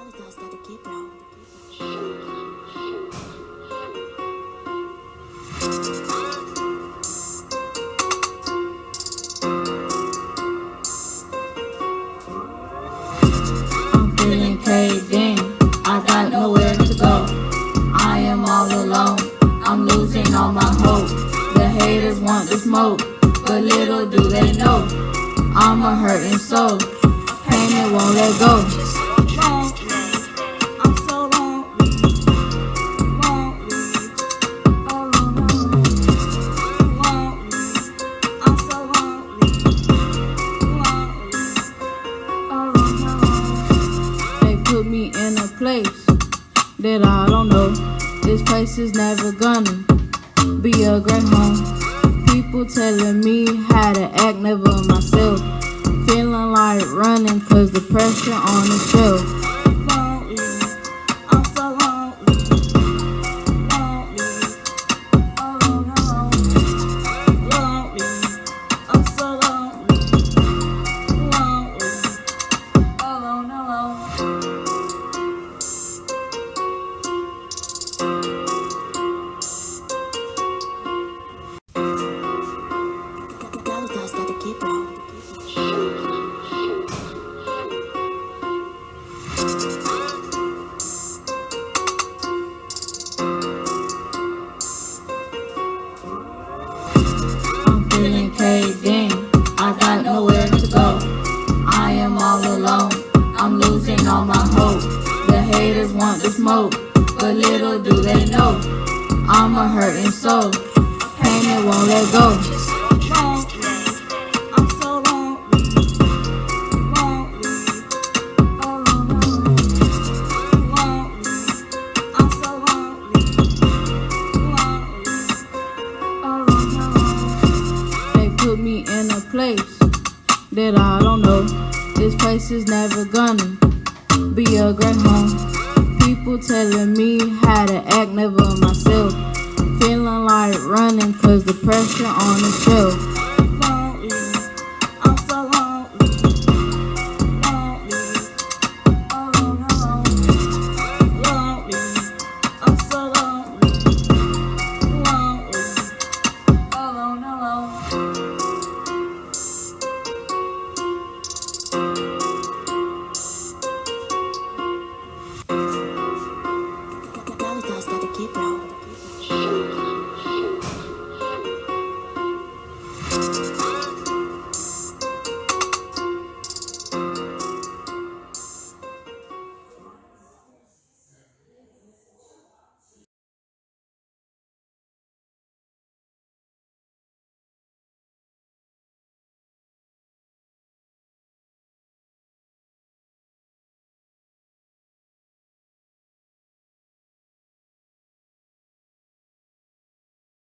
I'm feeling caved in, I got nowhere to go. I am all alone, I'm losing all my hope. The haters want to smoke, but little do they know I'm a hurting soul, pain that won't let go. I'm so lonely, I'm so lonely. They put me in a place that I don't know. This place is never gonna be a great home. People telling me how to act, never myself. Feeling like running cause the pressure on the shelf. Lonely, I'm so lonely, lonely, I'm so lonely, alone. I'm feeling caved in, I got nowhere to go. I am all alone, I'm losing all my hope. The haters want to smoke, but little do they know I'm a hurting soul, pain that won't let go. I'm so lonely, I'm so lonely, They put me in a place that I don't know. This place is never gonna be a great home. People telling me how to act, never myself. Feeling like running cause the pressure on the shelf.